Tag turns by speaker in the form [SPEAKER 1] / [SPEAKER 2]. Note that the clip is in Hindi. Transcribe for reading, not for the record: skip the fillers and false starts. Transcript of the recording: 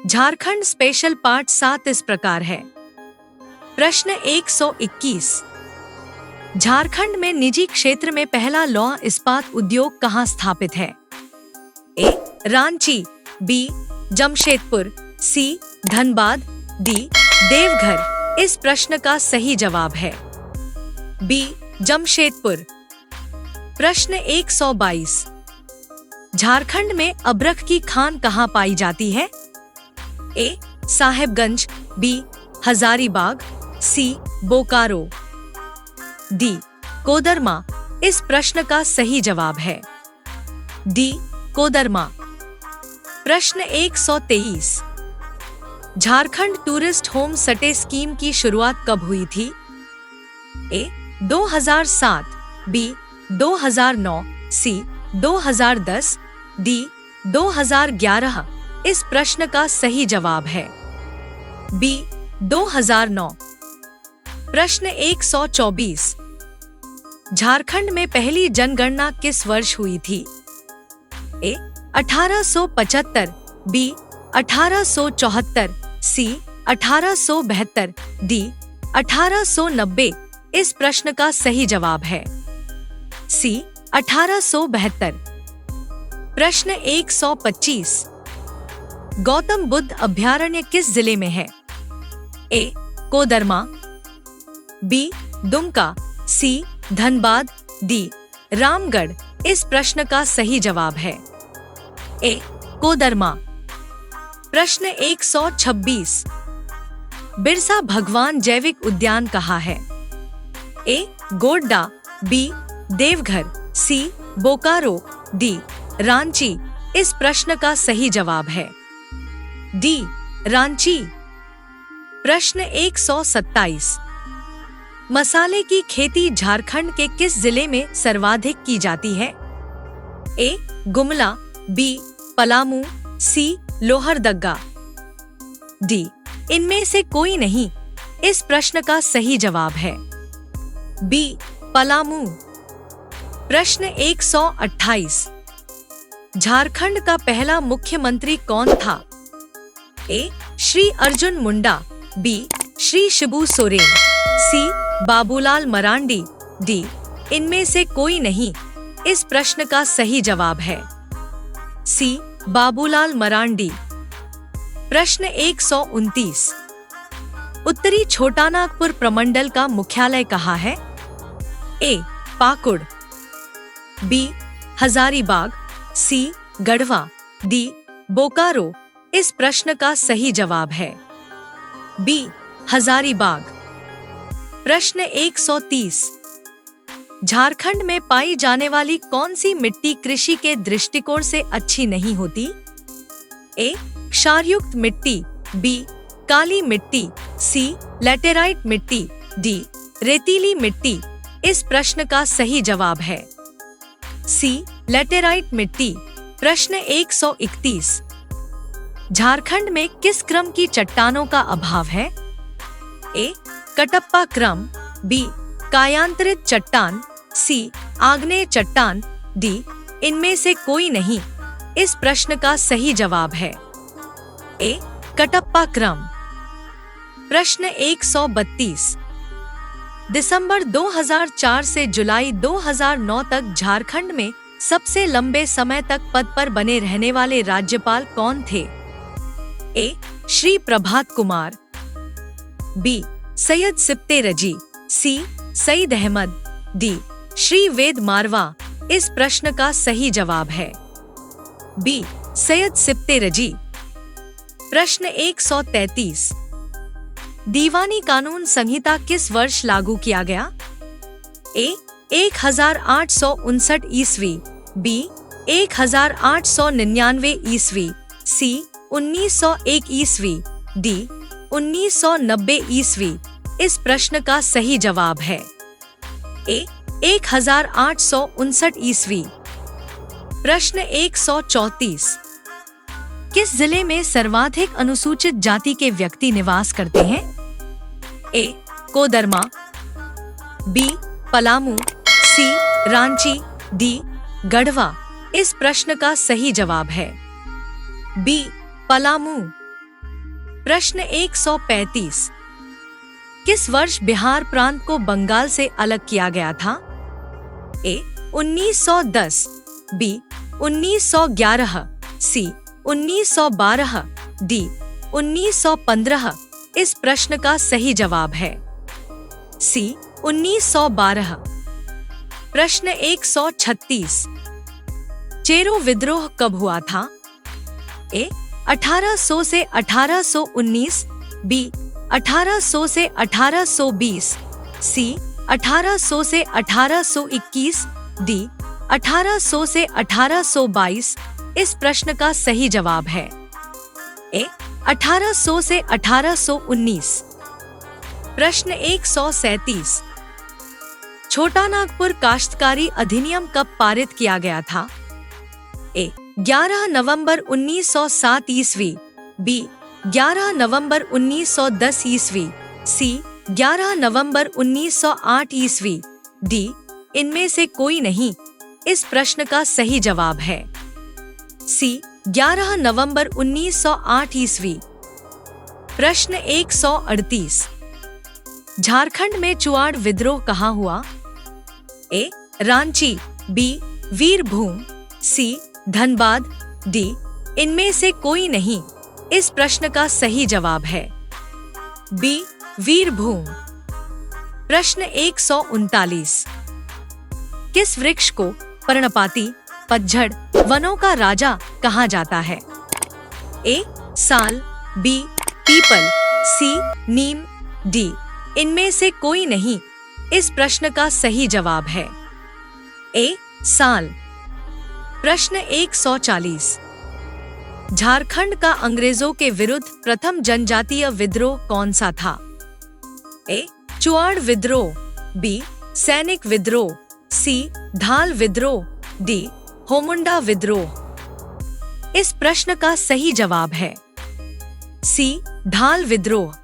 [SPEAKER 1] झारखंड स्पेशल पार्ट 7 इस प्रकार है। प्रश्न 121। झारखंड में निजी क्षेत्र में पहला लौह इस्पात उद्योग कहाँ स्थापित है? ए. रांची, बी. जमशेदपुर, सी. धनबाद, डी. देवघर। इस प्रश्न का सही जवाब है बी. जमशेदपुर। प्रश्न 122। झारखंड में अबरख की खान कहाँ पाई जाती है? ए. साहेबगंज, बी. हजारीबाग, सी. बोकारो, डी. कोदरमा। इस प्रश्न का सही जवाब है डी. कोदरमा। प्रश्न 123। Jharkhand tourist home stay scheme की शुरुआत कब हुई थी? ए. 2007, बी. 2009, सी. 2010, डी. 2011। इस प्रश्न का सही जवाब है बी. 2009। प्रश्न 124। झारखंड में पहली जनगणना किस वर्ष हुई थी? ए. 1875, बी. 1874, सी. 1872, डी. 1890। इस प्रश्न का सही जवाब है सी. 1872। प्रश्न 125। गौतम बुद्ध अभयारण्य किस जिले में है? ए. कोदरमा, बी. दुमका, सी. धनबाद, डी. रामगढ़। इस प्रश्न का सही जवाब है ए. कोदरमा। प्रश्न 126। बिरसा भगवान जैविक उद्यान कहाँ है? ए. गोड्डा, बी. देवघर, सी. बोकारो, डी. रांची। इस प्रश्न का सही जवाब है डी. रांची। प्रश्न 127। मसाले की खेती झारखंड के किस जिले में सर्वाधिक की जाती है? ए. गुमला, बी. पलामू, सी. लोहरदग्गा, डी. इनमें से कोई नहीं। इस प्रश्न का सही जवाब है बी. पलामू। प्रश्न 128। झारखंड का पहला मुख्यमंत्री कौन था? ए. श्री अर्जुन मुंडा, बी. श्री शिबू सोरेन, सी. बाबूलाल मरांडी, डी. इनमें से कोई नहीं। इस प्रश्न का सही जवाब है सी. बाबूलाल मरांडी। प्रश्न 129। उत्तरी छोटानागपुर प्रमंडल का मुख्यालय कहाँ है? ए. पाकुड़, बी. हजारीबाग, सी. गढ़वा, डी. बोकारो। इस प्रश्न का सही जवाब है बी. हजारीबाग। प्रश्न 130। झारखंड में पाई जाने वाली कौन सी मिट्टी कृषि के दृष्टिकोण से अच्छी नहीं होती? ए. क्षारयुक्त मिट्टी, बी. काली मिट्टी, सी. लैटेराइट मिट्टी, डी. रेतीली मिट्टी। इस प्रश्न का सही जवाब है सी. लैटेराइट मिट्टी। प्रश्न 131। झारखंड में किस क्रम की चट्टानों का अभाव है? ए. कटप्पा क्रम, बी. कायांतरित चट्टान, सी. आग्नेय चट्टान, डी. इनमें से कोई नहीं। इस प्रश्न का सही जवाब है ए. कटप्पा क्रम। प्रश्न 132। दिसंबर 2004 से जुलाई 2009 तक झारखंड में सबसे लंबे समय तक पद पर बने रहने वाले राज्यपाल कौन थे? ए. श्री प्रभात कुमार, बी. सैयद सिप्ते रजी, सी. सईद अहमद, डी. श्री वेद मारवा। इस प्रश्न का सही जवाब है बी. सैयद सिप्ते रजी। प्रश्न 133। दीवानी कानून संहिता किस वर्ष लागू किया गया? ए. 1859 ईस्वी, बी. 1899 ईस्वी, सी. 1901 ईस्वी, डी. 1990 ईस्वी। इस प्रश्न का सही जवाब है ए. 1859 ईस्वी। प्रश्न 134। किस जिले में सर्वाधिक अनुसूचित जाति के व्यक्ति निवास करते हैं? ए. कोदरमा, बी. पलामू, सी. रांची, डी. गढ़वा। इस प्रश्न का सही जवाब है बी. पलामू। प्रश्न 135। किस वर्ष बिहार प्रांत को बंगाल से अलग किया गया था? ए 1910, बी 1911, सी 1912, डी 1915। इस प्रश्न का सही जवाब है सी 1912। प्रश्न 136। चेरो विद्रोह कब हुआ था? ए 1800 से 1819, बी 1800 से 1820, सी 1800 से 1821, डी 1800 से 1822। इस प्रश्न का सही जवाब है ए 1800 से 1819। प्रश्न 137। छोटा नागपुर काश्तकारी अधिनियम कब पारित किया गया था? ए 11 नवंबर 1907 ईस्वी, बी 11 नवंबर 1910 ईस्वी, सी 11 नवंबर 1908 ईस्वी, डी इनमें से कोई नहीं। इस प्रश्न का सही जवाब है सी 11 नवंबर 1908 ईस्वी। प्रश्न 138। झारखंड में चुआड़ विद्रोह कहाँ हुआ? ए रांची, बी वीरभूम, सी धनबाद, डी इनमें से कोई नहीं। इस प्रश्न का सही जवाब है बी वीरभूम। प्रश्न 139। किस वृक्ष को पर्णपाती पतझड़ वनों का राजा कहा जाता है? ए साल, बी पीपल, सी नीम, डी इनमें से कोई नहीं। इस प्रश्न का सही जवाब है ए साल। प्रश्न 140। झारखंड का अंग्रेजों के विरुद्ध प्रथम जनजातीय विद्रोह कौन सा था? ए चुआड़ विद्रोह, बी सैनिक विद्रोह, सी धाल विद्रोह, डी होमुंडा विद्रोह। इस प्रश्न का सही जवाब है सी धाल विद्रोह।